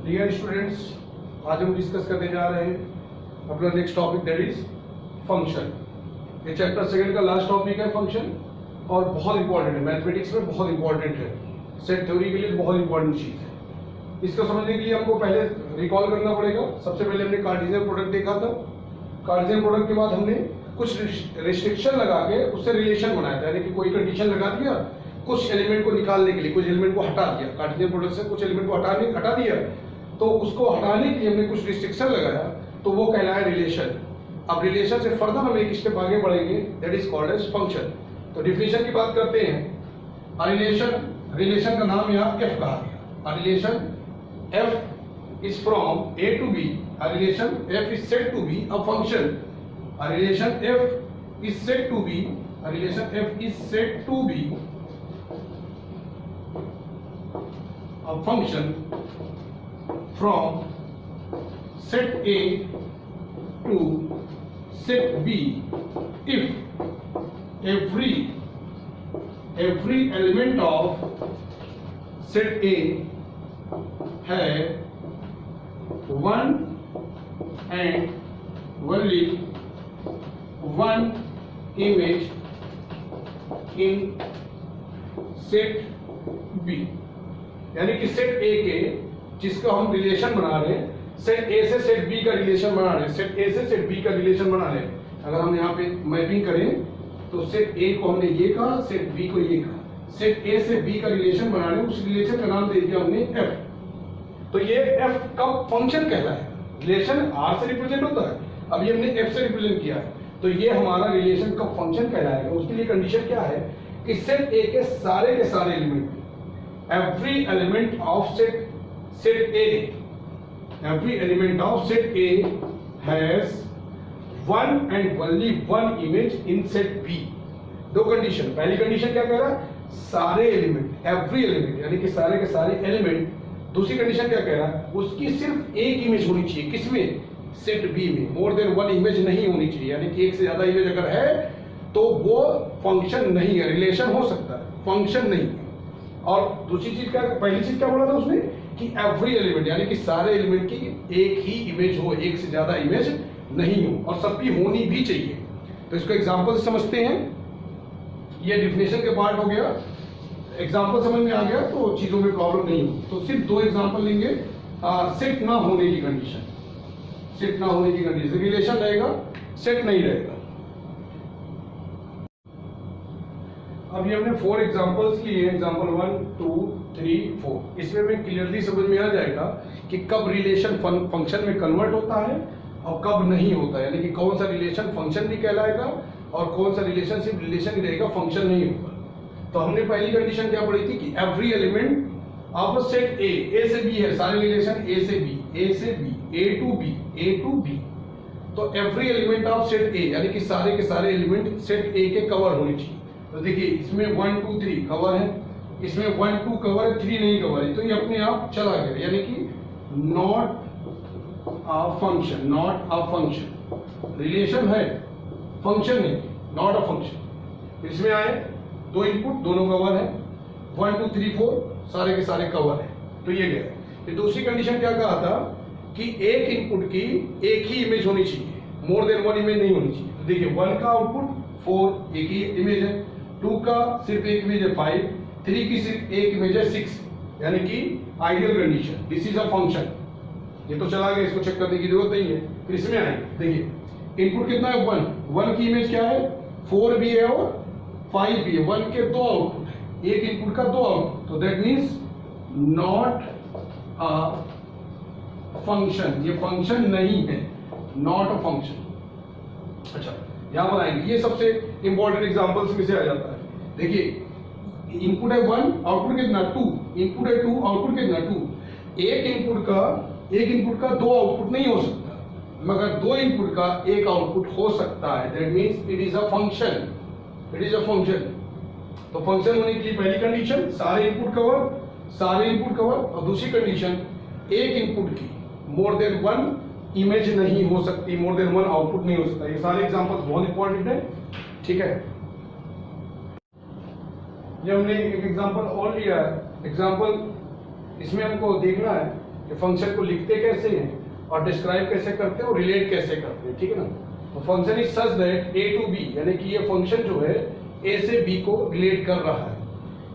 Dear students, आज हम discuss करने जा रहे हैं अपना next topic, that is function. ये चैप्टर सेकंड का लास्ट टॉपिक है फंक्शन, और बहुत इंपॉर्टेंट है, मैथमेटिक्स में बहुत इंपॉर्टेंट है, सेट थ्योरी के लिए बहुत इंपॉर्टेंट चीज है। इसको समझने के लिए हमको पहले रिकॉल करना पड़ेगा। सबसे पहले हमने कार्टेशियन प्रोडक्ट देखा था। कार्टेशियन प्रोडक्ट के बाद हमने कुछ रिस्ट्रिक्शन लगा के उससे रिलेशन बनाया था, यानी कि कोई कंडीशन लगा दिया कुछ एलिमेंट को निकालने के लिए, कुछ एलिमेंट को हटा दिया, कार्टेशियन प्रोडक्ट से कुछ एलिमेंट को हटा दिया, तो उसको हटाने के लिए हमने कुछ रिस्ट्रिक्शन लगाया, तो वो कहलाया रिलेशन। अब रिलेशन से फर्दर हम एक स्टेप आगे बढ़ेंगे, that is called as function. तो डिफिनेशन की बात करते हैं। रिलेशन का नाम यहाँ एफ कहा गया। Relation F is from A to B. Relation F is said to be a function. Relation F is said to B relation F is said to be a function from set A to set B if every element of set A have one and only one image in set B। यानी कि set ए के, जिसको हम relation बना रहे हैं, set ए से set B का रिलेशन बना रहे हैं, सेट ए से सेट बी का रिलेशन बना रहे हैं। अगर हम यहाँ पे मैपिंग करें तो सेट ए को हमने ये कहा, सेट बी को ये कहा, सेट ए से बी का रिलेशन बना रहे हैं, उस रिलेशन का नाम दे दिया हमने एफ। तो ये एफ का फंक्शन कहलाता है। रिलेशन आर से रिप्रेजेंट होता है, अब ये हमने एफ से रिप्रेजेंट किया है, तो ये हमारा रिलेशन का फंक्शन कहलाएगा। उसके लिए कंडीशन क्या है कि सेट ए के सारे element, every element of set A, every element of set A has one and only one image in set B। दो कंडीशन, पहली कंडीशन क्या कह रहा है, सारे एलिमेंट, एवरी एलिमेंट यानी कि सारे के सारे एलिमेंट। दूसरी कंडीशन क्या कह रहा है, उसकी सिर्फ एक इमेज होनी चाहिए, किसमें, सेट बी में। मोर देन वन इमेज नहीं होनी चाहिए, यानी कि एक से ज्यादा इमेज अगर है तो वो फंक्शन नहीं है, रिलेशन हो सकता है, फंक्शन नहीं है। और दूसरी चीज क्या, पहली चीज क्या बोला था उसने कि एवरी एलिमेंट यानी कि सारे एलिमेंट की एक ही इमेज हो, एक से ज्यादा इमेज नहीं हो, और सबकी होनी भी चाहिए। तो इसको एग्जांपल से समझते हैं। ये डिफिनेशन के पार्ट हो गया, एग्जांपल समझ में आ गया तो चीजों में प्रॉब्लम नहीं होगी। तो सिर्फ दो एग्जांपल लेंगे। सेट ना होने की कंडीशन, सेट ना होने की कंडीशन, रिलेशन रहेगा, सेट नहीं रहेगा। अभी हमने 4 एग्जांपल्स लिए, एग्जांपल 1 2 3 4। इसमें में क्लियरली समझ में आ जाएगा कि कब रिलेशन फंक्शन में कन्वर्ट होता है और कब नहीं होता है, यानी कि कौन सा रिलेशन फंक्शन भी कहलाएगा और कौन सा रिलेशन सिर्फ रिलेशन ही रहेगा, फंक्शन नहीं होगा। तो हमने पहली कंडीशन क्या पढ़ी थी कि एवरी एलिमेंट ऑफ सेट ए से बी है, सारे रिलेशन ए से बी, ए टू बी। तो एवरी एलिमेंट ऑफ सेट ए यानी कि सारे के सारे एलिमेंट सेट ए के कवर होने चाहिए। तो देखिए इसमें 1 2 3 कवर है, इसमें 1 2 कवर है, 3 नहीं कवर है, तो ये अपने आप चला गया, यानी कि not a function, not a function. Relation है, फंक्शन नहीं, नॉट अ फंक्शन। इसमें आए 2 इनपुट, दोनों कवर है, 1 2 3 4 सारे के सारे कवर है, तो ये गया। फिर दूसरी कंडीशन क्या कहा था कि एक इनपुट की एक ही इमेज होनी चाहिए, मोर देन वन इमेज नहीं होनी चाहिए। तो देखिए 1 का आउटपुट 4, एक ही इमेज है, 2 का सिर्फ एक इमेज है 5, 3 की सिर्फ एक इमेज है 6, यानी कि ideal condition, this is a function. ये तो चला गया, इसको चेक करने की जरूरत नहीं है। फिर इसमें आए, देखिए इनपुट कितना है 1 की इमेज क्या है, 4 भी है और 5 भी है, 1 के 2 आउटपुट है, एक इनपुट का 2 आउटपुट, तो that means not a function, ये फंक्शन नहीं है, नॉट अ फंक्शन। अच्छा, यहां पर आएंगे, ये सबसे इंपॉर्टेंट एग्जांपल्स में से आ जाता है। देखिए इनपुट है 1, आउटपुट कितना 2, इनपुट है 2, आउटपुट कितना 2। एक इनपुट का 2 आउटपुट नहीं हो सकता, मगर 2 इनपुट का एक आउटपुट हो सकता है, that means it is a function, it is a function. तो फंक्शन होने के लिए पहली कंडीशन सारे इनपुट कवर, और दूसरी कंडीशन एक इनपुट की मोर देन 1 इमेज नहीं हो सकती, मोर देन 1 आउटपुट नहीं हो सकता। ये सारे एग्जांपल्स बहुत इंपॉर्टेंट है, ठीक है। ये हमने एक एग्जांपल और लिया है। एग्जांपल इसमें हमको देखना है कि फंक्शन को लिखते कैसे हैं और डिस्क्राइब कैसे करते हैं और रिलेट कैसे करते हैं, ठीक है ना। तो function is such that A to B, यानी कि ये फंक्शन जो है ए से बी को रिलेट कर रहा है,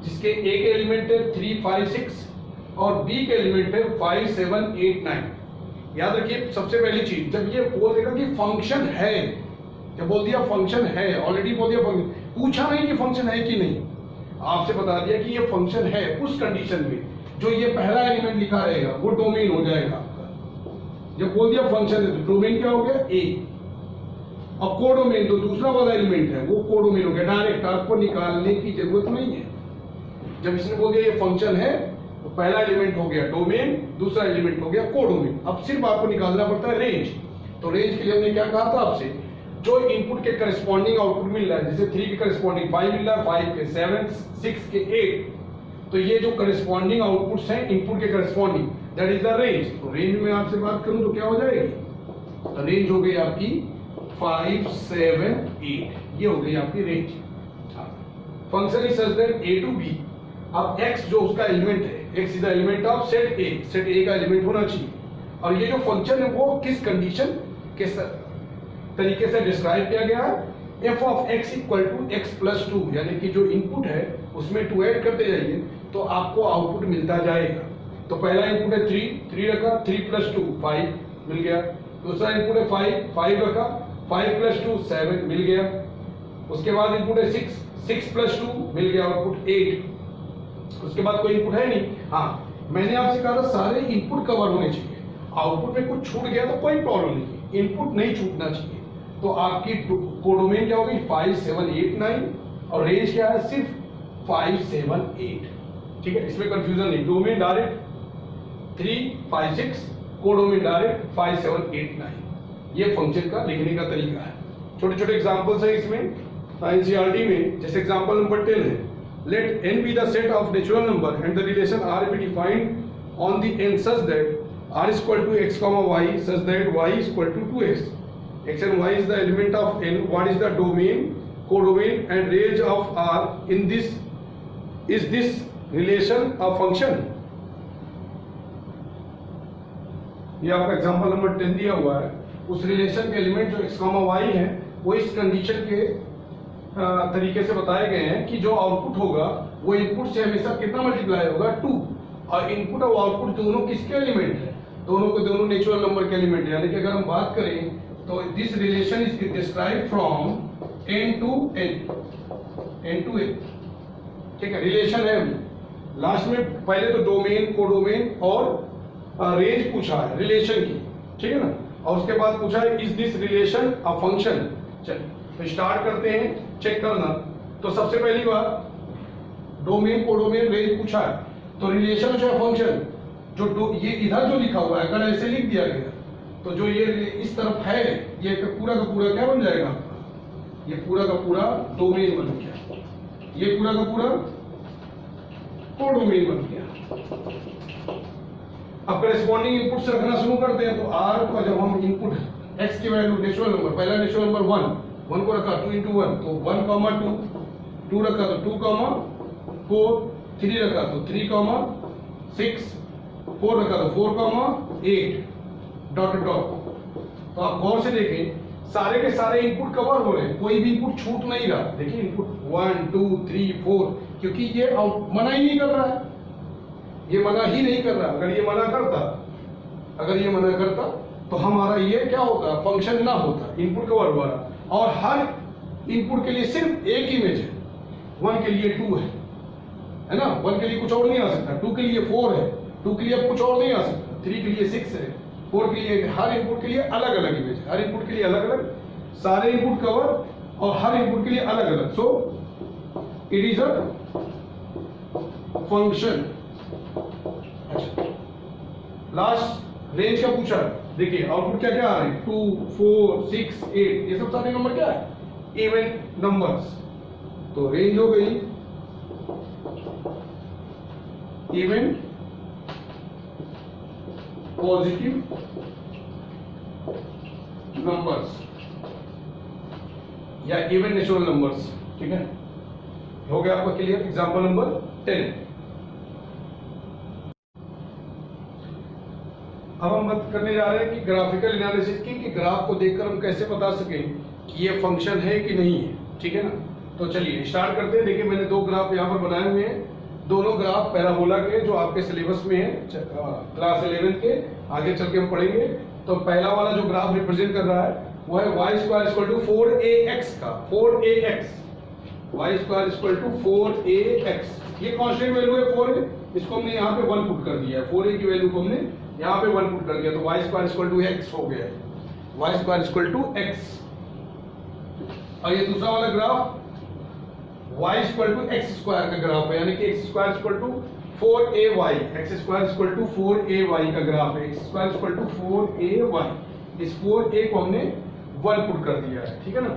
जिसके ए के एलिमेंट है 3, 5, 6 और बी के एलिमेंट है 5, 7, 8, 9। याद रखिए सबसे पहली चीज, जब ये बोल देगा कि फंक्शन है, जब बोल दिया फंक्शन है, ऑलरेडी बोल दिया फंक्शन, पूछा नहीं कि फंक्शन है कि नहीं, आपसे बता दिया कि ये फंक्शन है, उस कंडीशन में जो ये पहला एलिमेंट लिखा रहेगा वो डोमेन हो जाएगा आपका। जब बोल दिया फंक्शन है तो डोमेन क्या हो गया ए, और कोडोमेन जो दूसरा वाला एलिमेंट है वो कोडोमेन हो गया। डायरेक्ट आपको निकालने की जरूरत नहीं है। जब इसने बोल दिया ये फंक्शन है तो पहला एलिमेंट हो गया डोमेन, दूसरा एलिमेंट हो गया कोडोमेन। अब सिर्फ आपको निकालना पड़ता है रेंज। तो रेंज के लिए हमने क्या कहा था आपसे, जो इनपुट के करस्पॉन्डिंग आउटपुट मिल रहा है, जैसे 3 के करस्पॉन्डिंग 5 मिल रहा है, 5 के 7, 6 के 8, तो ये जो करस्पॉन्डिंग आउटपुट्स हैं इनपुट के corresponding, that is the range. तो रेंज में आपसे बात करूं तो क्या हो जाएगी, तो रेंज हो गई आपकी 5, 7, 8, ये हो गई आपकी range. Function is such that A to B, अब x जो उसका एलिमेंट है, x is the element of set A, set A का एलिमेंट होना चाहिए। और ये जो फंक्शन है वो किस कंडीशन के तरीके से डिस्क्राइब किया गया है, f of x equal to x plus 2, यानी कि जो इनपुट है उसमें 2 ऐड करते जाइए तो आपको आउटपुट मिलता जाएगा। तो पहला इनपुट है 3 रखा, 3 प्लस 2 5 मिल गया। दूसरा इनपुट है 5 रखा, 5 प्लस 2 7 मिल गया। उसके बाद इनपुट है 6 प्लस 2 मिल गया, आउटपुट 8। उसके बाद कोई इनपुट है नहीं। हाँ, मैंने आपसे कहा था सारे इनपुट कवर होने चाहिए, आउटपुट में कुछ छूट गया तो कोई प्रॉब्लम नहीं, इनपुट नहीं छूटना चाहिए। तो आपकी कोडोमेन क्या होगी 5, 7, 8, 9 और रेंज क्या है सिर्फ 5, 7, 8, ठीक है, इसमें कंफ्यूजन नहीं। Domain direct 3, 5, 6, codomain direct 5, 7, 8, 9। ये फंक्शन का लिखने का तरीका है। छोटे छोटे एग्जांपल्स है इसमें एनसीईआरटी में, जैसे एग्जांपल नंबर 10 है, late n be the set of natural number and the relation r be defined on the n such that r is equal to x comma y such that y is equal to 2x. x and y is the element of n. What is the domain, codomain and range of r in this? Is this relation a function? ये आपका example number 10 दिया हुआ है। उस relation के element जो x comma y है वो इस कंडीशन के तरीके से बताए गए हैं कि जो आउटपुट होगा वो इनपुट से हमेशा कितना मल्टीप्लाई होगा 2, और इनपुट और आउटपुट दोनों किसके एलिमेंट है, दोनों को दोनों नेचुरल नंबर के एलिमेंट है। यानी कि अगर हम बात करें तो this relation is describe from n to n, ठीक है, रिलेशन है। लास्ट में पहले तो डोमेन, कोडोमेन और रेंज पूछा है रिलेशन की, ठीक है ना, और उसके बाद पूछा है is this relation a function. चलिए तो स्टार्ट करते हैं, चेक करना। तो सबसे पहली बात डोमेन, कोडोमेन, रेंज पूछा है, तो रिलेशन जो है फंक्शन, जो ये इधर जो लिखा हुआ है अगर ऐसे लिख दिया गया तो जो ये इस तरफ है ये पूरा का पूरा क्या बन जाएगा, ये पूरा का पूरा डोमेन बन गया, ये पूरा का पूरा कोडोमेन बन गया। अब करेस्पॉन्डिंग इनपुट से रखना शुरू करते हैं। तो आर का जब हम इनपुट x की वैल्यू नेचुरल नंबर, पहला नेचुरल नंबर 1 को रखा 2 into 1 तो 1, 2 रखा तो 2, 4, 3 रखा तो 3, 6, 4 रखा तो 4, 8 डॉट डॉट। तो आप गौर से देखें सारे के सारे इनपुट कवर हो रहे हैं, कोई भी इनपुट छूट नहीं रहा। देखिए इनपुट 1, 2, 3, 4, क्योंकि ये मना ही नहीं कर रहा है, ये मना ही नहीं कर रहा। अगर ये मना करता तो हमारा ये क्या होता, फंक्शन ना होता, इनपुट कवर हुआ रहा। और हर इनपुट के लिए सिर्फ एक इमेज है, 1 के लिए 2 है ना, 1 के लिए कुछ और नहीं आ सकता, 2 के लिए 4 है, 2 के लिए अब कुछ और नहीं आ सकता, 3 के लिए 6 है, 4 के लिए, हर इनपुट के लिए अलग अलग इमेज है, हर इनपुट के लिए अलग अलग, सारे इनपुट कवर और हर इनपुट के लिए अलग अलग। So it is a function. अच्छा, लास्ट रेंज का पूछा, देखिए आउटपुट क्या क्या आ रहे हैं 2, 4, 6, 8, ये सब सारे नंबर क्या है, इवन नंबर्स। तो रेंज हो गई इवन पॉजिटिव नंबर्स या इवन नेचुरल नंबर्स, ठीक है, हो गया आपका क्लियर। एग्जांपल नंबर 10, अब हम बात करने जा रहे हैं कि ग्राफिकल एनालिसिस की, कि ग्राफ को देखकर हम कैसे बता सकें कि ये फंक्शन है कि नहीं है, ठीक है ना। तो चलिए स्टार्ट करते हैं। देखिए मैंने दो ग्राफ यहाँ पर बनाए हुए हैं, दोनों ग्राफ पैराबोला के जो आपके सिलेबस में है क्लास 11 के, आगे चल के हम पढ़ेंगे। तो पहला वाला जो ग्राफ रिप्रेजेंट कर रहा है वो है y square equal to 4ax का, 4ax, y square equal to 4ax। ये कांस्टेंट वैल्यू है 4a, इसको हमने यहाँ पे 1 पुट कर दिया है, 4a की वैल्यू को हमने यहाँ पे 1 पुट कर दिया, तो y square equal to x हो गया है, y square equal to x। और ये दूसरा वाला graph y equal to x square का ग्राफ है, यानी कि x square equal to 4ay, x square equal to 4ay का ग्राफ है, x square equal to 4ay। इस 4a को हमने 1 पुट कर दिया है, ठीक है ना।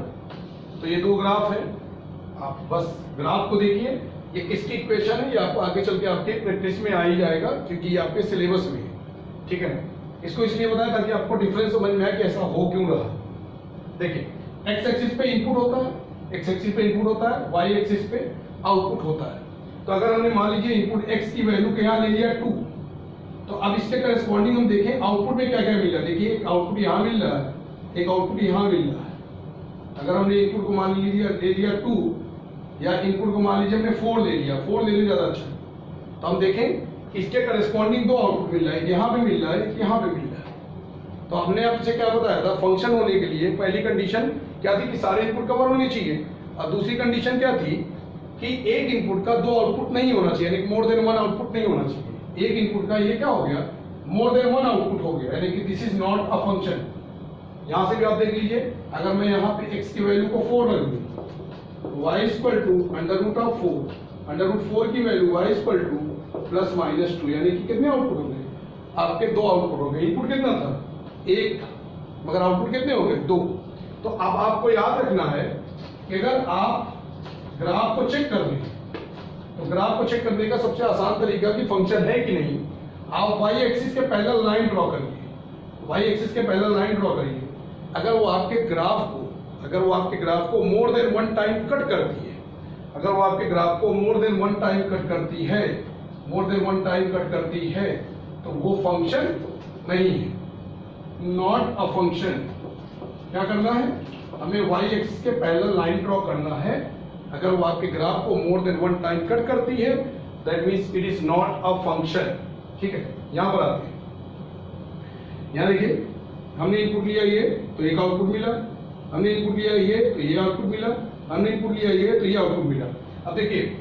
तो ये दो ग्राफ है, आप बस ग्राफ को देखिए, ये किसकी इक्वेशन है ये आपको आगे चल के आपके प्रैक्टिस में आ ही जाएगा, क्योंकि ये आपके सिलेबस में है, ठीक है ना। इसको इसलिए बताया ताकि आपको डिफरेंस समझ में आए कि ऐसा हो क्यों रहा। देखिए एक्स एक्सिस पे इनपुट होता है, एक्स एक्सिस पे इनपुट होता है, वाई एक्सिस पे आउटपुट होता है। तो अगर हमने मान लीजिए इनपुट एक्स की वैल्यू के यहाँ ले लिया 2, तो अब इसके करस्पॉन्डिंग हम देखें आउटपुट में क्या क्या मिल रहा है। देखिए एक आउटपुट यहाँ मिल रहा है, एक आउटपुट यहाँ मिल रहा है। अगर हमने इनपुट को मान लीजिए ले लिया 2, या इनपुट को मान लीजिए हमने 4 ले लिया, 4 ले लिया ज्यादा अच्छा, तो हम देखें इसके करस्पॉन्डिंग दो आउटपुट मिल रहा है, यहाँ पे मिल रहा है, यहाँ पे मिल रहा है। तो हमने आपसे क्या बताया था, फंक्शन होने के लिए पहली कंडीशन क्या थी कि सारे इनपुट कवर होने चाहिए, और दूसरी कंडीशन क्या थी कि एक इनपुट का दो आउटपुट नहीं होना चाहिए, यानी मोर देन वन आउटपुट नहीं होना चाहिए। एक इनपुट का ये क्या हो गया, मोर देन वन आउटपुट हो गया, यानी कि this is not a function. यहां से भी आप देख लीजिए, अगर मैं यहाँ पे x की वैल्यू को 4 रख दूं, y equal to under root of 4, under root 4 की value y equal to plus minus 2, यानी कि कितने आउटपुट हो गए, आपके दो आउटपुट हो गए। इनपुट कितना था, 1 था, मगर आउटपुट कितने हो गए, 2। तो अब आपको याद रखना है कि अगर आप ग्राफ को चेक कर लें, तो ग्राफ को चेक करने का सबसे आसान तरीका कि फंक्शन है कि नहीं, आप y एक्सिस के पैरेलल लाइन ड्रॉ करिए, y एक्सिस के पैरेलल लाइन ड्रॉ करिए। अगर वो आपके ग्राफ को मोर देन वन टाइम कट करती है, अगर वो आपके ग्राफ को मोर देन वन टाइम कट करती है, मोर देन वन टाइम कट करती है, तो वो फंक्शन नहीं है, नॉट अ फंक्शन। क्या करना है, हमें y एक्सिस के पैरेलल लाइन ड्रॉ करना है। अगर वो आपके ग्राफ को मोर देन वन टाइम कट करती है, that means it is not a function, ठीक है। यहां पर आते हैं, यहां देखिए हमने इनपुट लिया ये, तो एक आउटपुट मिला, हमने इनपुट लिया ये, तो ये आउटपुट मिला, हमने इनपुट लिया ये, तो ये आउटपुट मिला। अब देखिए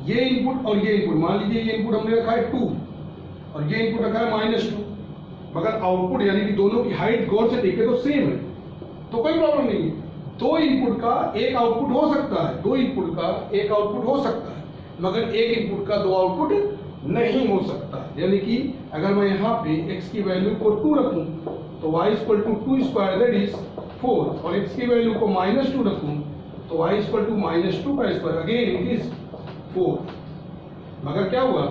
ये इनपुट और ये इनपुट, मान लीजिए ये इनपुट हमने रखा है 2 और ये इनपुट रखा है -2, मगर आउटपुट यानी कि दोनों की हाइट गौर से देखें तो सेम है, तो कोई प्रॉब्लम नहीं है। दो इनपुट का एक आउटपुट हो सकता है, दो इनपुट का एक आउटपुट हो सकता है, मगर एक इनपुट का दो आउटपुट नहीं हो सकता। यानी कि अगर मैं यहाँ पे x की वैल्यू को 2 रखूं, तो y equal to 2 square that is 4, और x की वैल्यू को -2 रखूं, तो y इक्वल टू -2 का स्क्वायर अगेन इट इज 4। मगर क्या हुआ,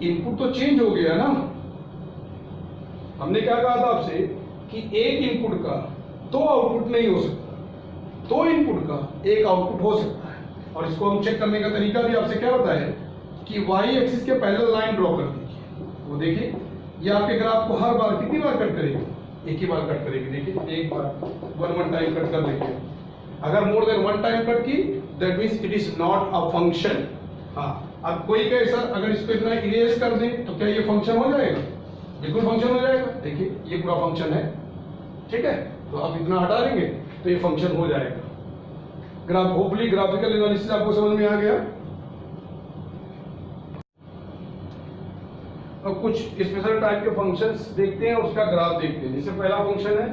इनपुट तो चेंज हो गया ना। हमने क्या कहा था आपसे कि एक इनपुट का दो आउटपुट नहीं हो सकता, दो इनपुट का एक आउटपुट हो सकता है। और इसको हम चेक करने का तरीका भी आपसे क्या बताया कि y एक्सिस के पैरेलल लाइन ड्रॉ कर दीजिए। वो देखिए ये आपके ग्राफ को हर बार कितनी बार कट करेगी, एक ही बार कट करेगी। देखिए एक बार वन टाइम कट कर देखिए, अगर more than one time cut की that means it is not a function. हाँ, अब कोई कहे सर अगर इसको इतना इरेज कर दें तो क्या ये फंक्शन हो जाएगा, बिल्कुल फंक्शन हो जाएगा। देखिए ये पूरा फंक्शन है, ठीक है, तो आप इतना हटा देंगे तो ये फंक्शन हो जाएगा। ग्राफ होपफुली ग्राफिकल एनालिसिस आपको समझ में आ गया। अब कुछ स्पेशल टाइप के फंक्शंस देखते हैं और उसका ग्राफ देखते हैं। जैसे पहला फंक्शन है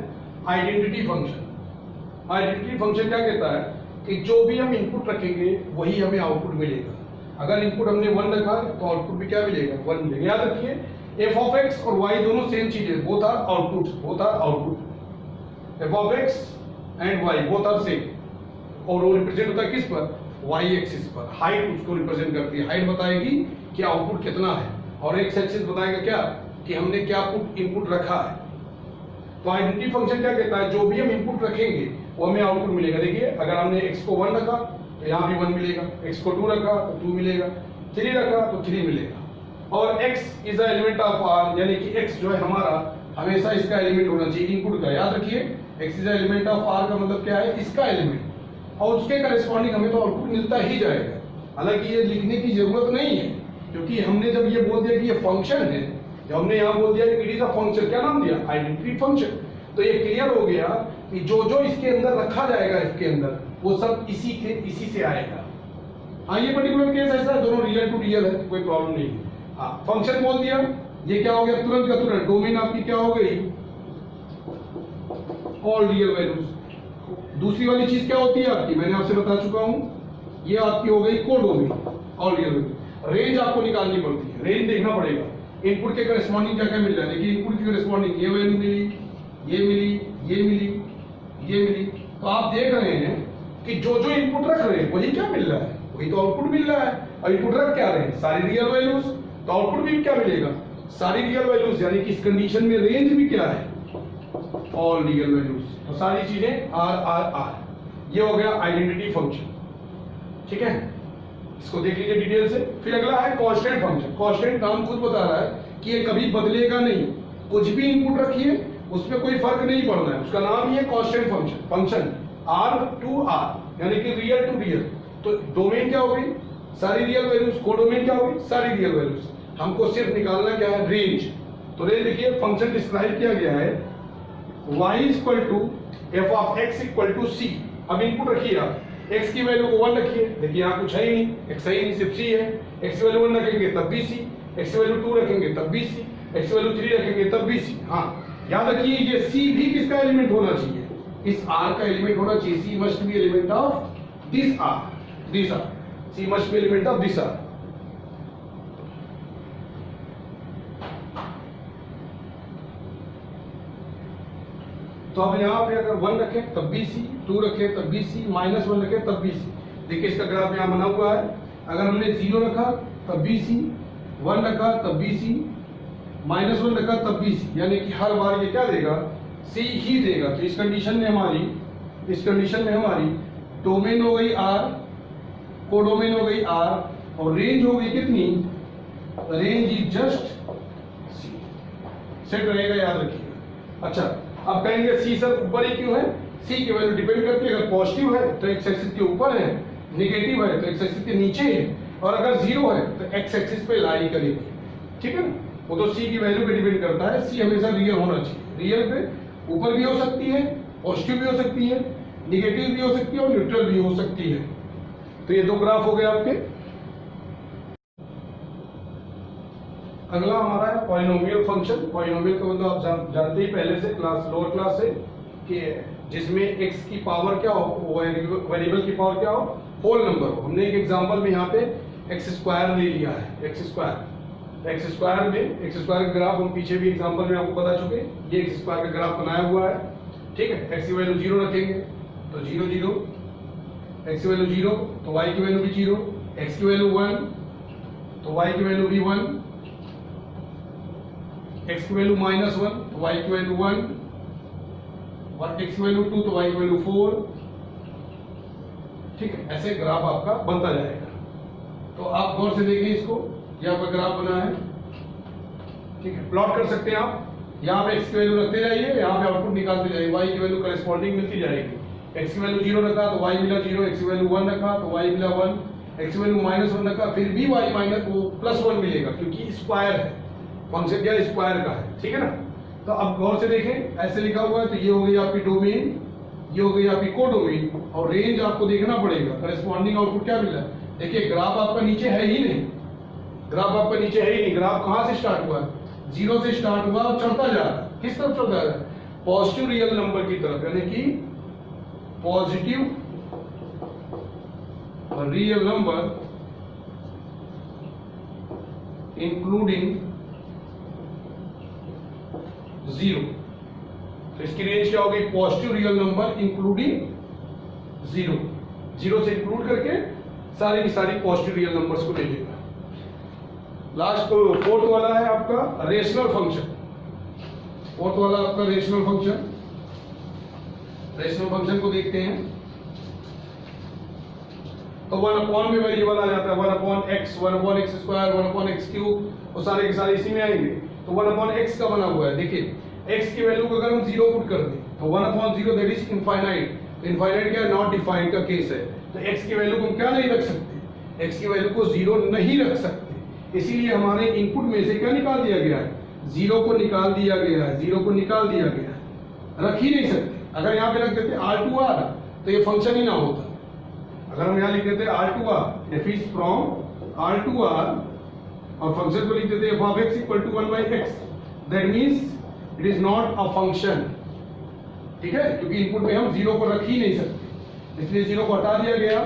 आइडेंटिटी फंक्शन। आइडेंटिटी फंक्शन क्या कहता है कि जो भी हम इनपुट रखेंगे वही हमें आउटपुट मिलेगा। अगर इनपुट हमने 1 रखा तो आउटपुट भी क्या मिलेगा, 1 मिलेगा। याद रखिए f ऑफ x और y दोनों सेम चीज है, both are output, both are output. f of x and y both are same, और वो रिप्रेजेंट होता है किस पर, y एक्सिस पर। हाइट उसको रिप्रेजेंट करती है, हाइट बताएगी कि आउटपुट कितना है, और x एक्सिस बताएगा क्या कि हमने क्या इनपुट रखा है। तो आइडेंटिटी फंक्शन क्या कहता है, जो भी हम इनपुट रखेंगे वो हमें आउटपुट मिलेगा। देखिए अगर हमने x को 1 रखा तो यहाँ भी 1 मिलेगा, x को 2 रखा तो 2 मिलेगा, 3 रखा तो 3 मिलेगा। और x is a element of R, यानी कि x जो है हमारा हमेशा इसका एलिमेंट होना चाहिए इनपुट का। याद रखिए x is element of r का मतलब क्या है, इसका एलिमेंट, और उसके करस्पॉन्डिंग हमें तो आउटपुट मिलता ही जाएगा। हालांकि ये लिखने की जरूरत नहीं है, क्योंकि हमने जब ये बोल दिया कि ये फंक्शन है, जब हमने यहाँ बोल दिया कि इट इज अ फंक्शन, क्या नाम दिया, आइडेंटिटी फंक्शन, तो ये क्लियर हो गया कि जो जो इसके अंदर रखा जाएगा इसके अंदर वो सब इसी से आएगा। हाँ, ये पर्टिकुलर केस ऐसा है, दोनों रियल टू रियल है, कोई प्रॉब्लम नहीं है। हाँ, फंक्शन बोल दिया, ये क्या हो गया, तुरंत का तुरंत डोमेन आपकी क्या हो गई, ऑल रियल वैल्यूज। दूसरी वाली चीज क्या होती है आपकी, मैंने आपसे बता चुका हूं, ये आपकी हो गई codomain, all real value. Range आपको निकालनी पड़ती है, रेंज देखना पड़ेगा इनपुट के करस्पॉन्डिंग क्या क्या मिल रहा है। देखिए इनपुट के करस्पॉन्डिंग ये वैल्यू मिली, ये मिली, ये मिली, ये मिली, तो आप देख रहे हैं कि जो जो इनपुट रख रहे हैं वही क्या मिल रहा है, वही तो आउटपुट मिल रहा है। और इनपुट रख क्या रहे हैं, सारी रियल वैल्यूज, तो आउटपुट भी क्या मिलेगा, सारी रियल वैल्यूज, यानी कि इस कंडीशन में रेंज भी क्या है, ऑल रियल वैल्यूज। तो सारी चीजें आर आर आर, ये हो गया आइडेंटिटी फंक्शन। ठीक है, इसको देख लीजिए डिटेल से। फिर अगला है कांस्टेंट फंक्शन। कांस्टेंट नाम खुद बता रहा है कि ये कभी बदलेगा नहीं, कुछ भी इनपुट रखिए उसमें कोई फर्क नहीं पड़ना है, उसका नाम ही है constant function. Function R to R यानी कि रियल टू रियल। तो डोमेन क्या हो गई, सारी रियल वैल्यूज, कोडोमेन क्या हो गई, सारी रियल वैल्यूज। हमको सिर्फ निकालना क्या है, रेंज। तो रेंज देखिए फंक्शन डिस्क्राइब किया गया है y equal to f of x equal to c. अब इनपुट रखिए आप, x की वैल्यू को 1 रखिए, देखिए यहाँ कुछ है ही नहीं, x है ही नहीं, सिर्फ c है। x की वैल्यू 1 रखेंगे तब भी c, x की वैल्यू 2 रखेंगे तब भी c, x की वैल्यू 3 रखेंगे तब भी c। हाँ, याद रखिए ये c भी किसका एलिमेंट होना चाहिए, इस r का एलिमेंट होना चाहिए। c must be element of this r, this r, c must be element of this r। तो अब यहाँ पे अगर 1 रखें तब भी सी, 2 रखें तब भी सी, -1 रखें तब भी सी। देखिए इसका ग्राफ यहाँ बना हुआ है, अगर हमने 0 रखा तब भी सी, 1 रखा तब भी सी, -1 रखा तब भी सी, यानी कि हर बार ये क्या देगा, सी ही देगा। तो इस कंडीशन में हमारी डोमेन हो गई आर, कोडोमेन हो गई आर, और रेंज हो गई कितनी, range is just see. Set रहेगा, याद रखिएगा। अच्छा, अब कहेंगे सी सर ऊपर ही क्यों है, सी की वैल्यू डिपेंड करती है, अगर पॉजिटिव है तो एक्स एक्सिस के ऊपर है, नेगेटिव है तो एक्स एक्सिस के नीचे है, और अगर जीरो है तो एक्स एक्सिस पे लाई करेगी। ठीक है ना, वो तो सी की वैल्यू पे डिपेंड करता है। सी हमेशा रियल होना चाहिए, रियल पे ऊपर भी हो सकती है, पॉजिटिव भी हो सकती है, निगेटिव भी हो सकती है और न्यूट्रल भी हो सकती है। तो ये दो ग्राफ हो गए आपके। अगला हमारा है पॉलिनोमियल फंक्शन। पॉलिनोमियल का मतलब आप जानते ही पहले से, क्लास लोअर क्लास से, कि जिसमें x की पावर क्या हो, वेरिएबल की पावर क्या हो, होल नंबर हो। हमने एक एग्जांपल में यहाँ पे एक्स स्क्वायर ले लिया है, एक्स स्क्वायर में एक्स स्क्वायर का ग्राफ हम पीछे भी एग्जांपल में आपको बता चुके, ये एक्स स्क्वायर का ग्राफ बनाया हुआ है। ठीक है, एक्स की वैल्यू 0 रखेंगे तो 0 0, एक्स की वैल्यू 0 तो y की वैल्यू भी 0, एक्स की वैल्यू 1 तो y की वैल्यू भी 1, x की वैल्यू -1 तो y की वैल्यू 1, और x की वैल्यू 2 तो y की वैल्यू 4। ठीक है, ऐसे ग्राफ आपका बनता जाएगा। तो आप गौर से देखिए इसको, ये आपका ग्राफ बना है। ठीक है, प्लॉट कर सकते हैं आप, यहाँ पे x की वैल्यू रखते जाइए, यहाँ पे आउटपुट निकालते जाइए, y की वैल्यू करस्पॉन्डिंग मिलती जाएगी। x की वैल्यू 0 रखा तो y मिला 0, x की वैल्यू 1 रखा तो y मिला 1, x की वैल्यू -1 रखा फिर भी y +1 मिलेगा, क्योंकि स्क्वायर है, फंक्शन क्या स्क्वायर का है। ठीक है ना, तो अब गौर से देखें, ऐसे लिखा हुआ है तो ये हो गई आपकी डोमेन, ये हो गई आपकी कोडोमेन, और रेंज आपको देखना पड़ेगा करस्पॉन्डिंग आउटपुट क्या मिल रहा है। देखिए ग्राफ आपका नीचे है ही नहीं, ग्राफ आपका नीचे है ही नहीं। ग्राफ कहां से स्टार्ट हुआ है, 0 से स्टार्ट हुआ और चढ़ता जा रहा है। किस तरफ चढ़ता जा रहा है, पॉजिटिव रियल नंबर की तरफ, यानी कि पॉजिटिव रियल नंबर इंक्लूडिंग 0। तो इसकी रेंज क्या होगी, पॉजिटिव रियल नंबर इंक्लूडिंग 0, 0 से इंक्लूड करके सारी की सारी पॉजिटिव रियल नंबर्स को ले लेगा। लास्ट फोर्थ वाला है आपका रेशनल फंक्शन। फोर्थ वाला आपका रेशनल फंक्शन, रेशनल फंक्शन को देखते हैं। तो 1 में वेरिएबल आ जाता है, 1/x, 1/x², 1/x3, वो सारे के सारे इसी में आएंगे। तो 1/x का बना हुआ है। देखिए x की वैल्यू को अगर हम 0 पुट कर दें तो 1/0 दैट इज इनफाइनाइट। इनफाइनाइट क्या है? नॉट डिफाइंड का केस है। तो x की वैल्यू को हम क्या नहीं रख सकते? x की वैल्यू को 0 नहीं रख सकते। इसीलिए हमारे इनपुट में से क्या निकाल दिया गया है? 0 को निकाल दिया गया है। 0 को निकाल दिया गया है, रख ही नहीं सकते। अगर यहाँ पे रख देते R2R तो ये फंक्शन ही ना होता। अगर हम यहाँ लिख देते R2R, f is from R2R, और फंक्शन को लिख देते f of x equal to 1/x, that means it is not a function। ठीक है, क्योंकि इनपुट में हम 0 को रख ही नहीं सकते, इसलिए 0 को हटा दिया गया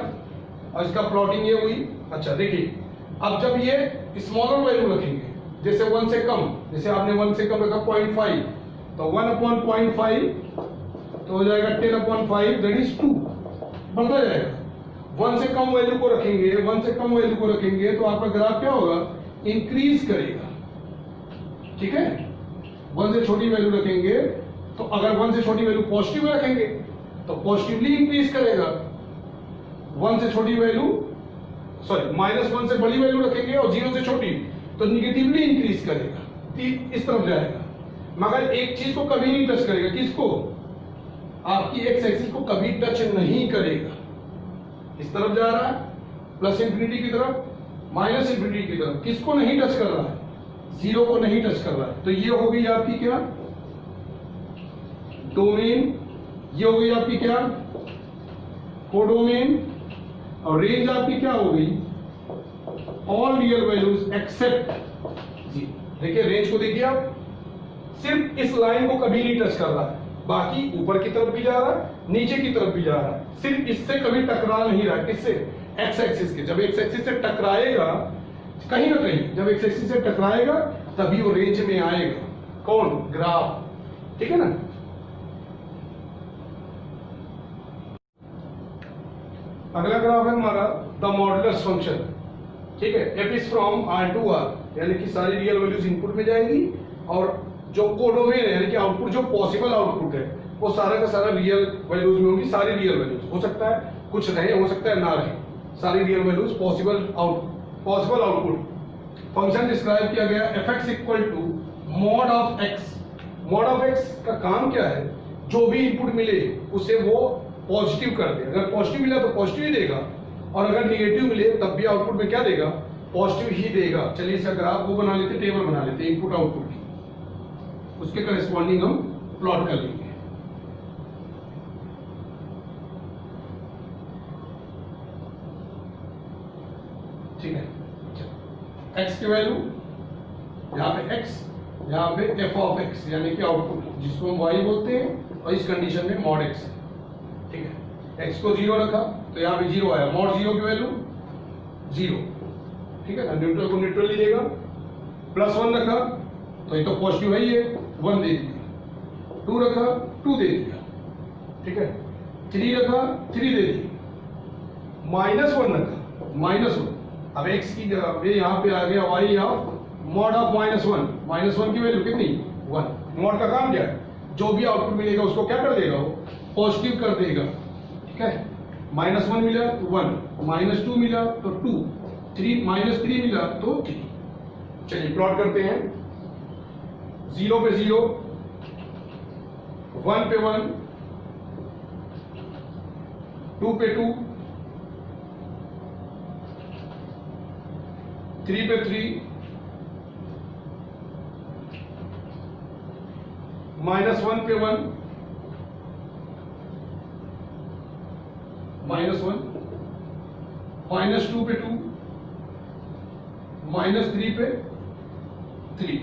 और इसका प्लॉटिंग ये हुई। अच्छा देखिए, अब जब ये स्मॉलर वैल्यू रखेंगे, जैसे 1 से कम, जैसे आपने 1 से कम रखा 0.5, तो 1/0.5 तो हो जाएगा 10/5 दैट इज 2, बढ़ता जाएगा। 1 से कम वैल्यू को रखेंगे, 1 से कम वैल्यू को रखेंगे तो आपका ग्राफ क्या होगा? इंक्रीज करेगा। ठीक है, 1 से छोटी वैल्यू रखेंगे तो अगर 1 से छोटी वैल्यू पॉजिटिव में रखेंगे तो पॉजिटिवली इंक्रीज करेगा। 1 से छोटी वैल्यू -1 से बड़ी वैल्यू रखेंगे और 0 से छोटी तो निगेटिवली इंक्रीज करेगा, इस तरफ जाएगा। मगर एक चीज को कभी नहीं टच करेगा। किसको? आपकी एक्स एक्सिस को कभी टच नहीं करेगा। इस तरफ जा रहा है प्लस इंफिनिटी की तरफ, माइनस इंफिनिटी की तरफ, किसको नहीं टच कर रहा है? 0 को नहीं टच कर रहा है। तो ये हो गई आपकी क्या? डोमेन। ये हो गई आपकी क्या? कोडोमेन। और रेंज आपकी क्या हो गई? All real values except 0। देखिए रेंज को देखिए आप, सिर्फ इस लाइन को कभी नहीं टच कर रहा है, बाकी ऊपर की तरफ भी जा रहा है, नीचे की तरफ भी जा रहा है, सिर्फ इससे कभी टकरा नहीं रहा। किससे? एक्स एक्सिस के। जब एक्स एक्सिस से टकराएगा कहीं ना कहीं, जब एक्स एक्सिस से टकराएगा तभी वो रेंज में आएगा। कौन? ग्राफ। ठीक है ना। अगला ग्राफ है हमारा द मॉडुलस फंक्शन। ठीक है, f is from R to R, यानी कि सारी रियल वैल्यूज इनपुट में जाएंगी और जो कोडोमेन है यानी कि आउटपुट, जो पॉसिबल आउटपुट है वो सारा का सारा रियल वैल्यूज में होगी। सारी रियल वैल्यूज, हो सकता है कुछ रहे, हो सकता है ना रहे, सारी real values possible output. Function describe किया गया fx equal to mod of x। Mod of x का काम क्या है? जो भी इनपुट मिले उसे वो पॉजिटिव कर दे। अगर पॉजिटिव मिला तो पॉजिटिव ही देगा, और अगर निगेटिव मिले तब भी आउटपुट में क्या देगा? पॉजिटिव ही देगा। चलिए इसका ग्राफ वो बना लेते, टेबल बना लेते इनपुट आउटपुट की, उसके करेस्पॉन्डिंग हम प्लॉट कर लेंगे। ठीक है, x की वैल्यू यहाँ पे x, यहाँ पे f ऑफ x यानी कि आउटपुट, जिसको हम y बोलते हैं, और इस कंडीशन में मॉड x है। ठीक है, x को 0 रखा तो यहाँ पे 0 आया, मॉड 0 की वैल्यू 0। ठीक है ना, न्यूट्रल को न्यूट्रल ही देगा। +1 रखा तो ये तो पॉजिटिव है ही है, 1 दे दिया। 2 रखा 2 दे दिया। ठीक है, 3 रखा 3 दे दिया। -1 रखा -1। अब x की जगह ये यहाँ पे आ गया y ऑफ मॉड ऑफ -1। -1 की वैल्यू कितनी? 1। मॉड का काम क्या है? जो भी आउटपुट मिलेगा उसको क्या कर देगा? वो पॉजिटिव कर देगा। ठीक है, -1 मिला तो 1, -2 मिला तो 2, -3 मिला तो 3। चलिए प्लॉट करते हैं। 0 पे 0, 1 पे 1, 2 पे 2, 3 पे 3, -1 पे 1, -1, -2 पे 2, -3 पे 3।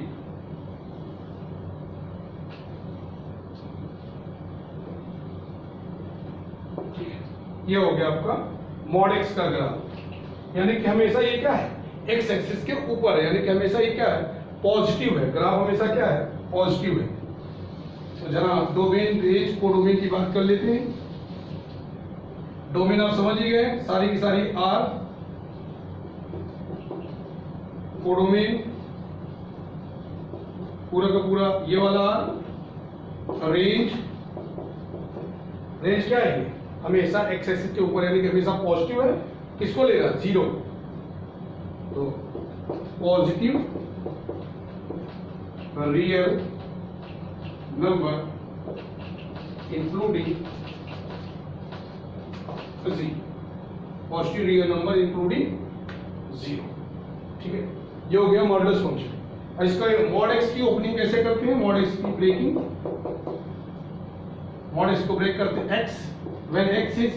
ये हो गया आपका मॉड x का ग्राफ। यानी कि हमेशा ये क्या है? x एक्सिस के ऊपर है, यानी कि हमेशा ये क्या है? पॉजिटिव है। ग्राफ हमेशा क्या है? पॉजिटिव है। तो जरा डोमेन, रेंज, कोडोमेन की बात कर लेते हैं। डोमेन आप समझ ही गए, सारी की सारी R। कोडोमेन पूरा का पूरा ये वाला R। रेंज, रेंज क्या है? हमेशा एक्स एक्सिस के ऊपर, यानी कि हमेशा पॉजिटिव है। किसको लेगा? 0। तो पॉजिटिव रियल नंबर इंक्लूडिंग जी, positive real number including zero. ठीक है, ये हो गया मॉडुलस फंक्शन। इसका मॉड एक्स की ओपनिंग कैसे करते हैं, मॉड एक्स की ब्रेकिंग, मॉड एक्स को ब्रेक करते हैं x when x is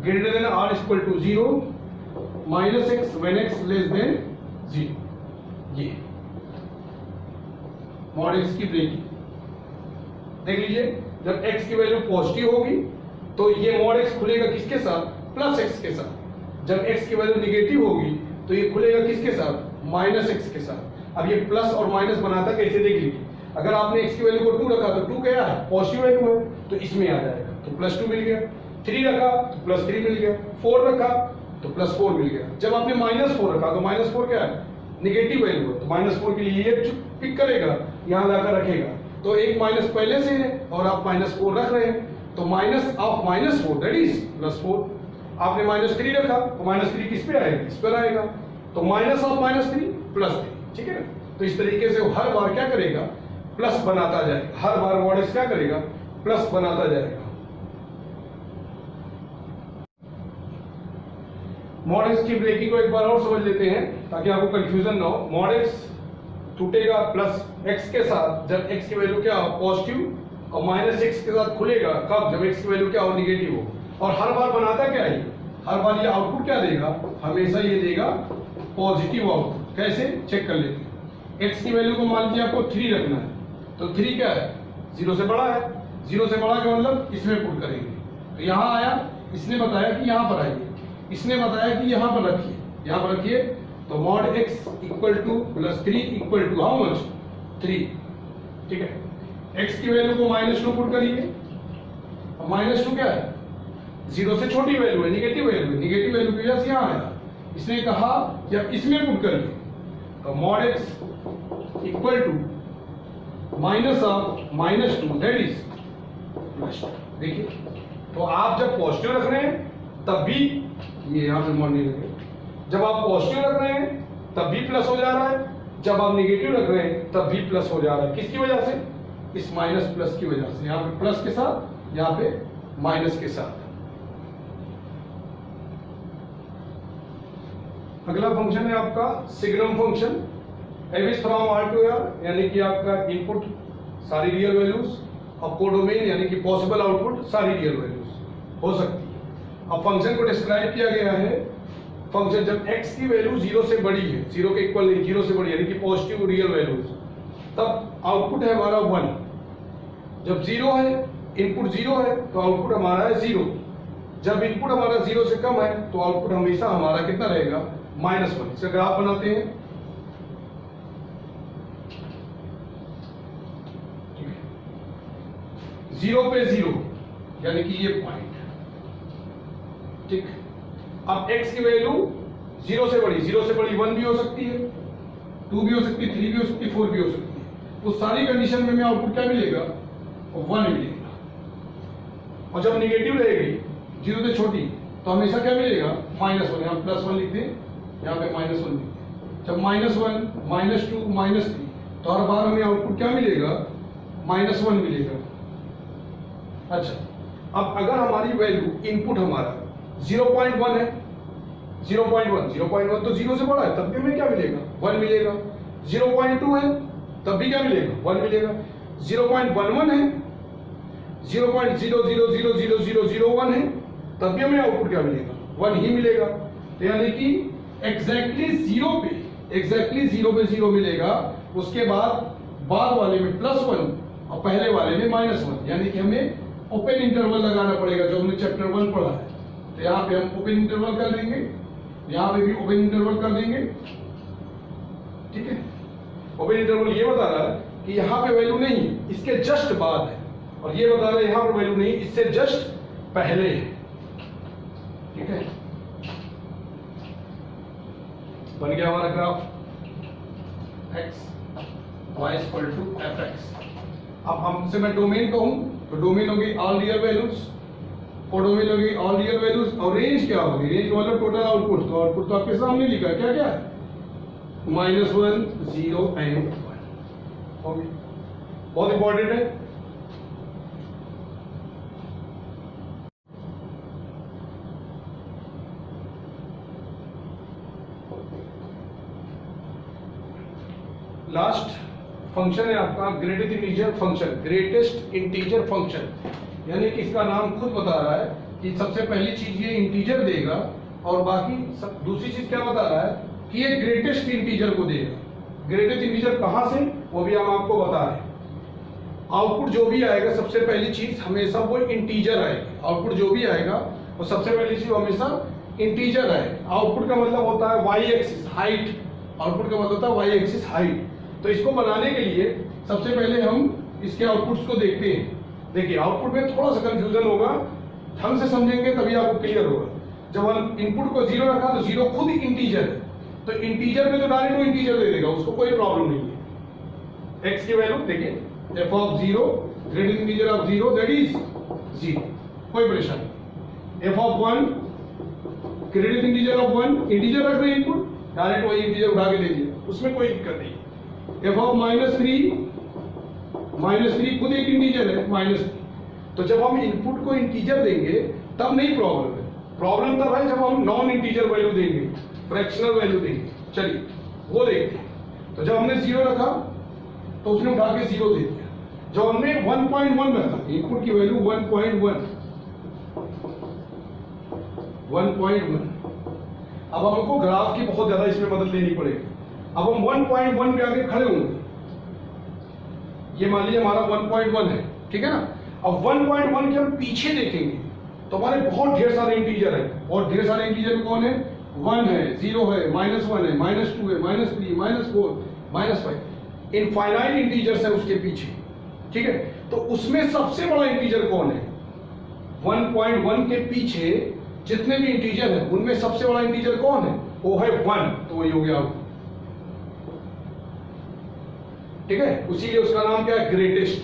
greater than or equal to zero, minus x when x less than zero. ये मॉड एक्स की ब्रेकिंग देख लीजिए, जब x की वैल्यू पॉजिटिव होगी तो ये मॉड x खुलेगा किसके साथ, प्लस x के साथ। जब x की वैल्यू निगेटिव होगी तो ये खुलेगा किसके साथ, माइनस x के साथ। अब ये प्लस और माइनस बनाता कैसे देख लीजिए, अगर आपने x की वैल्यू को 2 रखा तो 2 क्या है, पॉजिटिव वैल्यू है, तो इसमें आ जाएगा, तो +2 मिल गया। 3 रखा तो +3 मिल गया। 4 रखा तो +4 मिल गया। जब आपने -4 रखा तो -4 क्या है, निगेटिव वैल्यू है, तो -4 के लिए ये पिक करेगा, यहां लाकर रखेगा, तो एक माइनस पहले से है और आप -4 रख रहे हैं, तो माइनस ऑफ -4 दैट इज +4। आपने -3 रखा तो -3 किस पे आएगा, इस पर आएगा, तो माइनस ऑफ -3 +3। ठीक है ना, तो इस तरीके से वो हर बार क्या करेगा, प्लस बनाता जाएगा, हर बार मॉड एक्स क्या करेगा, प्लस बनाता जाएगा। मॉड एक्स की ब्रेकिंग को एक बार और समझ लेते हैं ताकि आपको कंफ्यूजन ना हो। मॉड एक्स टूटेगा प्लस एक्स के साथ जब एक्स की वैल्यू क्या हो, पॉजिटिव, और माइनस एक्स के साथ खुलेगा कब, जब एक्स की वैल्यू क्या हो, निगेटिव हो। और हर बार बनाता क्या है, हर बार ये आउटपुट क्या देगा, हमेशा ये देगा पॉजिटिव आउटपुट। कैसे, चेक कर लेते हैं। एक्स की वैल्यू को मान लीजिए आपको 3 रखना है, तो 3 क्या है, 0 से बड़ा है, 0 से बड़ा का मतलब इसमें पुट करेंगे, तो यहाँ आया, इसने बताया कि यहाँ पर आइए, इसने बताया कि यहाँ पर रखिए, यहाँ पर रखिए, तो mod x equal to +3 equal to how much, 3। ठीक है, x की वैल्यू को -2 पुट करिए, और -2 क्या है, 0 से छोटी वैल्यू है, निगेटिव वैल्यू है, निगेटिव वैल्यू की वजह से यहाँ आया। इसने कहा जब इसमें पुट करिए तो mod x equal to minus of -2 that is +2। देखिए, तो आप जब पॉजिटिव रख रहे हैं तब भी ये यहाँ पे मॉड नहीं लगे, जब आप पॉजिटिव रख रहे हैं तब भी प्लस हो जा रहा है, जब आप नेगेटिव रख रहे हैं तब भी प्लस हो जा रहा है। किसकी वजह से, इस माइनस प्लस की वजह से, यहाँ पे प्लस के साथ, यहाँ पे माइनस के साथ। अगला फंक्शन है आपका सिग्नम फंक्शन, एविस फ्रॉम आर टू आर, यानी कि आपका इनपुट सारी रियल वैल्यूज और कोडोमेन यानी कि पॉसिबल आउटपुट सारी रियल वैल्यूज हो सकती है। अब फंक्शन को डिस्क्राइब किया गया है, फंक्शन जब x की वैल्यू 0 से बड़ी है, 0 के इक्वल नहीं, 0 से बड़ी यानी कि पॉजिटिव रियल वैल्यूज, तब आउटपुट है हमारा 1। जब 0 है, इनपुट 0 है तो आउटपुट हमारा है 0। जब इनपुट हमारा 0 से कम है तो आउटपुट हमेशा हमारा कितना रहेगा, -1। इसका ग्राफ बनाते हैं, 0 पे 0 यानी कि ये पॉइंट। ठीक, अब x की वैल्यू 0 से बड़ी, 0 से बड़ी 1 भी हो सकती है, 2 भी हो सकती है, 3 भी हो सकती है, 4 भी हो सकती है। तो सारी कंडीशन में हमें आउटपुट क्या मिलेगा, 1 मिलेगा। और जब निगेटिव रहेगी 0 से छोटी तो हमेशा क्या मिलेगा, -1। यहाँ +1 लिख दें, यहाँ पे -1 लिख दें। जब -1, -2, -3 तो हर बार हमें आउटपुट क्या मिलेगा, -1 मिलेगा। अच्छा, अब अगर हमारी वैल्यू इनपुट हमारा 0.1 है, 0.1 तो 0 से बड़ा है, तब भी हमें क्या मिलेगा, 1 मिलेगा। 0.2 है तब भी क्या मिलेगा, 1 मिलेगा। 0.11 है, 0.000001 है, तब भी हमें आउटपुट क्या मिलेगा, 1 ही मिलेगा। तो यानी कि एग्जैक्टली 0 पे 0 मिलेगा, उसके बाद वाले में +1 और पहले वाले में -1, यानी कि हमें ओपन इंटरवल लगाना पड़ेगा, जो हमने चैप्टर 1 पढ़ा है। तो यहाँ पे हम ओपन इंटरवल कर देंगे, यहाँ पे भी ओपन इंटरवल कर देंगे। ठीक है, ओपन इंटरवल ये बता रहा है कि यहाँ पे वैल्यू नहीं है, इसके जस्ट बाद है, और ये बता रहा है यहाँ पर वैल्यू नहीं, इससे जस्ट पहले है। ठीक है, बन गया हमारा ग्राफ x y = fx। अब हमसे मैं डोमेन कहूं तो डोमेन होगी ऑल रियल वैल्यूज, कोडोमेन होगी ऑल रियल वैल्यूज, और रेंज क्या होगी, रेंज मतलब टोटल आउटपुट। तो आउटपुट तो आपके सामने लिखा है, क्या क्या है, -1, 0 एंड 1 होगी। बहुत इंपॉर्टेंट है। लास्ट फंक्शन है आपका greatest integer function, greatest integer function, यानी कि इसका नाम खुद बता रहा है कि सबसे पहली चीज ये इंटीजर देगा और बाकी सब दूसरी चीज क्या बता रहा है कि ये ग्रेटेस्ट इंटीजर को देगा। ग्रेटेस्ट इंटीजर कहां से, वो भी हम आपको बता रहे हैं। आउटपुट जो भी आएगा सबसे पहली चीज हमेशा वो इंटीजर आएगी। आउटपुट जो भी आएगा वो सबसे पहली चीज हमेशा इंटीजर आएगा। आउटपुट का मतलब होता है वाई एक्सिस हाइट, आउटपुट का मतलब होता है वाई एक्सिस हाइट। तो इसको बनाने के लिए सबसे पहले हम इसके आउटपुट्स को देखते हैं। देखिए आउटपुट में थोड़ा सा कंफ्यूजन होगा, ढंग से समझेंगे तभी आपको क्लियर होगा। जब हम इनपुट को 0 रखा तो 0 खुद इंटीजर है, तो इंटीजर में तो डायरेक्ट वो इंटीजर दे देगा, उसको कोई प्रॉब्लम नहीं है। x की वैल्यू देखिए f of 0 greatest integer of 0 that is 0, कोई परेशानी। f of 1 greatest integer of 1 integer रख रहे इनपुट, डायरेक्ट वही इंटीजर उठा के दे दिया, उसमें कोई दिक्कत नहीं। f ऑफ -3 खुद एक इंटीजर है -3। तो जब हम इनपुट को इंटीजर देंगे तब नहीं प्रॉब्लम है, प्रॉब्लम तब है जब हम नॉन इंटीजर वैल्यू देंगे, फ्रैक्शनल वैल्यू देंगे। चलिए वो देखते हैं। तो जब हमने 0 रखा तो उसने उठा के 0 दे दिया। जब हमने 1.1 रखा, इनपुट की वैल्यू 1.1, अब हमको ग्राफ की बहुत ज्यादा इसमें मदद लेनी पड़ेगी। अब हम 1.1 पे आके खड़े होंगे, ये मान लीजिए हमारा 1.1 है, ठीक है ना। अब 1.1 के हम पीछे देखेंगे तो हमारे बहुत ढेर सारे इंटीजर हैं, और ढेर सारे इंटीजर कौन है, 1 है, 0 है, -1 है, -2 है, -3, -4, -5, इनफाइनाइट इंटीजर्स है उसके पीछे, ठीक है। तो उसमें सबसे बड़ा इंटीजर कौन है, 1.1 के पीछे जितने भी इंटीजर हैं उनमें सबसे बड़ा इंटीजर कौन है, वो है 1, तो वही हो गया, ठीक है। उसीलिए उसका नाम क्या है, ग्रेटेस्ट।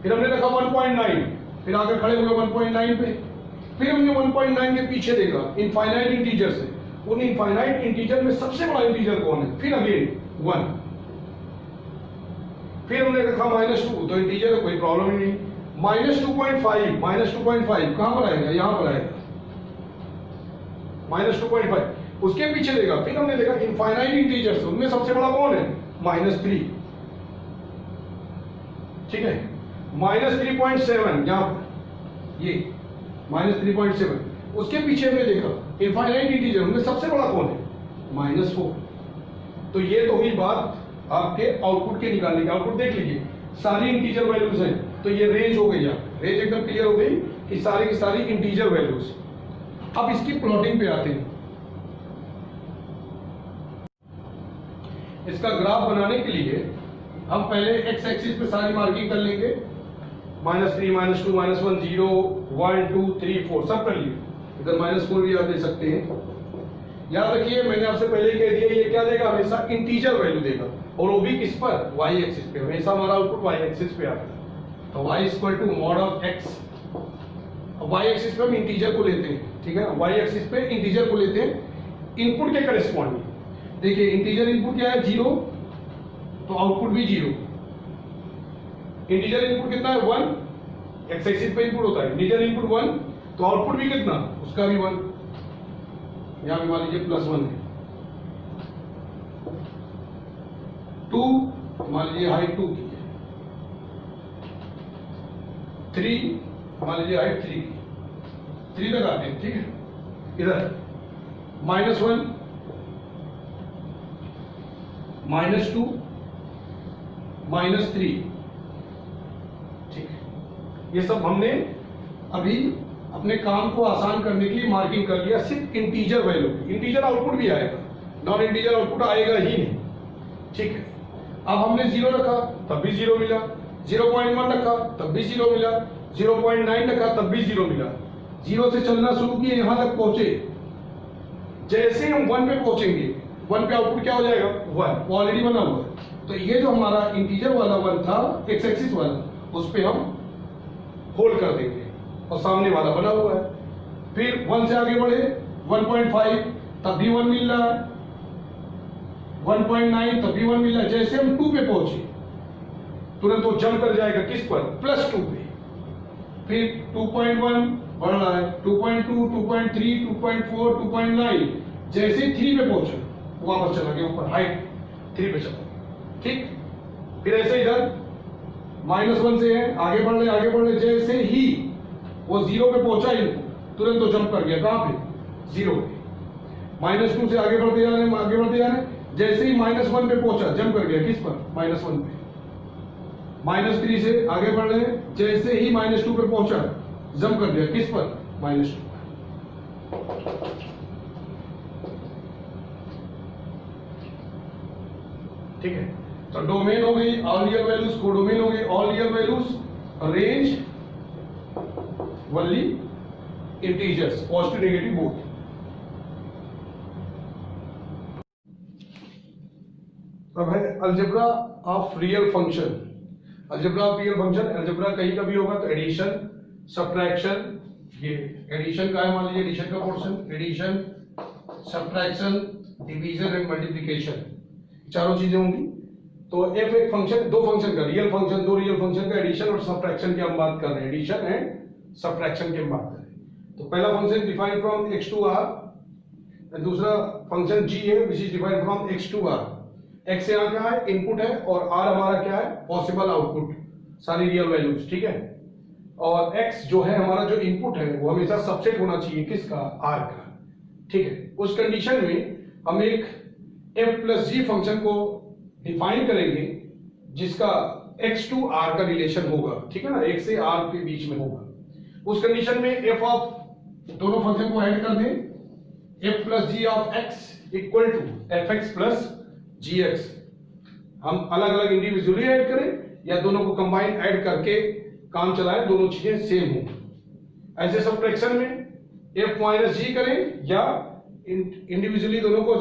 फिर हमने रखा 1.9, फिर आकर खड़े हुए 1.9 पे, फिर हमने 1.9 के पीछे देखा इनफाइनाइट इंटीजर से, उन इनफाइनाइट इंटीजर में सबसे बड़ा इंटीजर कौन है, फिर अगेन 1। फिर हमने रखा -2, तो इंटीजर है, कोई प्रॉब्लम ही नहीं। -2.5 कहां पर आएगा, यहां पर आएगा -2.5। उसके पीछे देखा, फिर हमने देखा इनफाइनाइट इंटीजर्स, उनमें सबसे बड़ा कौन है, -3, ठीक है। -3.7 यहां पर, ये -3.7। उसके पीछे हमने देखा इनफाइनाइट इंटीजर, उनमें सबसे बड़ा कौन है, -4। तो ये तो हुई बात आपके आउटपुट के निकालने की। आउटपुट देख लीजिए, सारी इंटीजर वैल्यूज हैं, तो ये रेंज हो गई, रेंज एकदम क्लियर हो गई कि सारी की सारी इंटीजर वैल्यूज। अब इसकी प्लॉटिंग पे आते हैं। इसका ग्राफ बनाने के लिए हम पहले एक्स एक्सिस पे सारी मार्किंग कर लेंगे, -3, -2, -1, 0, 1, 2, 3, 4 सब कर लिए। इधर -4 भी आप दे सकते हैं। याद रखिए मैंने आपसे पहले ही कह दिया, ये क्या देगा, हमेशा इंटीजर वैल्यू देगा, और वो भी किस पर, वाई एक्सिस पे। हमेशा हमारा आउटपुट वाई एक्सिस पे आता है। तो y = mod of x। Y axis पे हम इंटीजर को लेते हैं, ठीक है। वाई एक्सिस पे इंटीजर को लेते हैं इनपुट के करेस्पॉन्डिंग। देखिए इंटीजर इनपुट क्या है, 0, तो आउटपुट भी 0। इंटीजर इनपुट कितना है, 1, एक्स एक्सिस पे इनपुट होता है। इंटीजर इनपुट 1, तो आउटपुट भी कितना, उसका भी 1। यहां पे मान लीजिए +1 है। 2 मान लीजिए हाइट 2 की है। 3 मान लीजिए हाइट 3 की, 3 लगाते हैं, ठीक है। इधर -1, -2, -3, ठीक है। ये सब हमने अभी अपने काम को आसान करने के लिए मार्किंग कर लिया, सिर्फ इंटीजर वैल्यू। इंटीजर आउटपुट भी आएगा, नॉन इंटीजर आउटपुट आएगा ही नहीं, ठीक है। अब हमने 0 रखा तब भी 0 मिला, 0.1 रखा तब भी 0 मिला, 0.9 रखा तब भी 0 मिला। 0 से चलना शुरू किए, यहां तक पहुंचे। जैसे हम 1 पे पहुंचेंगे, 1 पे आउटपुट क्या हो जाएगा, 1, ऑलरेडी बना हुआ है। तो ये जो हमारा इंटीजर वाला 1 था, एक्स एक्सिस वाला, उस पे हम होल्ड कर देंगे, और सामने वाला बना हुआ है। फिर 1 से आगे बढ़े, 1.5 तब भी 1 मिल रहा है, 1.9 तब भी 1 मिल रहा है। जैसे हम 2 पे पहुंचे, तुरंत वो जंप कर जाएगा किस पर, +2 पे। फिर 2.1 बढ़ रहा है, 2.2, 2.3, 2.4, 2.9, जैसे 3 पे पहुंचा वापस चला गया ऊपर, हाइट 3 पे चला, ठीक। फिर ऐसे इधर -1 से है, आगे बढ़ रहे, जैसे ही वो 0 पे पहुंचा ही तुरंत तो जंप कर गया, कहां पे, 0 पे। -2 से आगे बढ़ते जा रहे हैं, जैसे ही -1 पे पहुंचा जंप कर गया किस पर, -1 पे। -3 से आगे बढ़ रहे हैं, जैसे ही -2 पे पहुंचा जंप कर गया किस पर, -2। ठीक है, तो डोमेन हो गई ऑल रियल वैल्यूज, कोडोमेन हो गई all real values, range only integers, positive negative both. अब है algebra of real function. Algebra of real function, algebra कहीं का भी होगा तो एडिशन, सब्ट्रैक्शन, ये एडिशन का है, मान लीजिए एडिशन का portion, addition, subtraction, division and multiplication, चारों चीजें होंगी। तो एफ एक फंक्शन, दो फंक्शन का, रियल फंक्शन, दो रियल फंक्शन का एडिशन और सब्ट्रैक्शन की हम बात कर रहे हैं, एडिशन एंड सब्ट्रैक्शन की हम बात कर रहे हैं। तो पहला function defined from x to r, दूसरा फंक्शन g है which is defined from x to r। x यहाँ क्या है, इनपुट है, और r हमारा क्या है, पॉसिबल आउटपुट, सारी रियल वैल्यूज, ठीक है। और x जो है हमारा जो इनपुट है वो हमेशा सबसेट होना चाहिए किसका, r का, ठीक है। उस कंडीशन में हम एक f प्लस g फंक्शन को डिफाइन करेंगे जिसका x टू r का रिलेशन होगा, ठीक है ना, x से r के बीच में होगा। उस कंडीशन में f ऑफ दोनों फंक्शन को ऐड कर दें, f plus g of x equal to fx plus gx। हम अलग अलग इंडिविजुअली ऐड करें या दोनों को कंबाइन ऐड करके काम चलाएं, दोनों चीजें सेम हो। ऐसे सब्ट्रैक्शन में f माइनस g करें या इंडिविजुअली दोनों को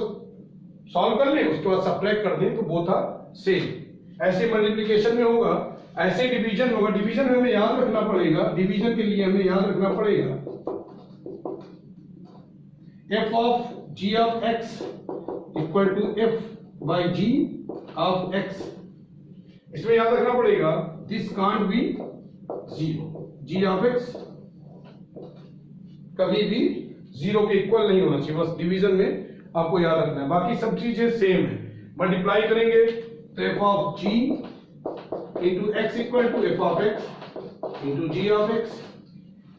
सॉल्व कर लें, उसके बाद सब्ट्रैक्ट कर दें तो बोथ आर सेम। ऐसे मल्टीप्लिकेशन में होगा, ऐसे डिवीजन होगा। डिवीजन में हमें याद रखना पड़ेगा, डिवीजन के लिए हमें याद रखना पड़ेगा f of g of x equal to f by g of x। इसमें याद रखना पड़ेगा this can't be 0, g of x कभी भी 0 के इक्वल नहीं होना चाहिए, बस डिवीजन में आपको याद रखना है, बाकी सब चीजें सेम है। मल्टीप्लाई करेंगे तो f of g into x equal to f of x into g of x,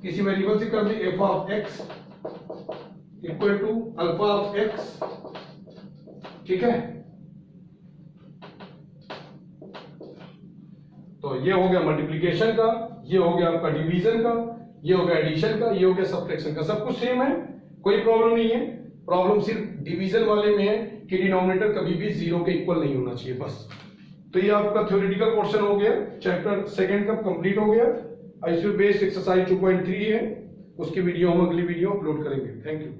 किसी वेरिएबल से कर दें f of x equal to alpha of x, ठीक है। तो ये हो गया मल्टीप्लिकेशन का, ये हो गया आपका डिवीजन का, ये हो गया एडिशन का, ये हो गया सब्ट्रैक्शन का, सब कुछ सेम है, कोई प्रॉब्लम नहीं है। प्रॉब्लम सिर्फ डिवीजन वाले में है कि डिनोमिनेटर कभी भी 0 के इक्वल नहीं होना चाहिए, बस। तो ये आपका थ्योरेटिकल पोर्शन हो गया, चैप्टर 2 का कंप्लीट हो गया। इसमें बेस्ड एक्सरसाइज 2.3 है, उसकी वीडियो हम अगली वीडियो अपलोड करेंगे। Thank you.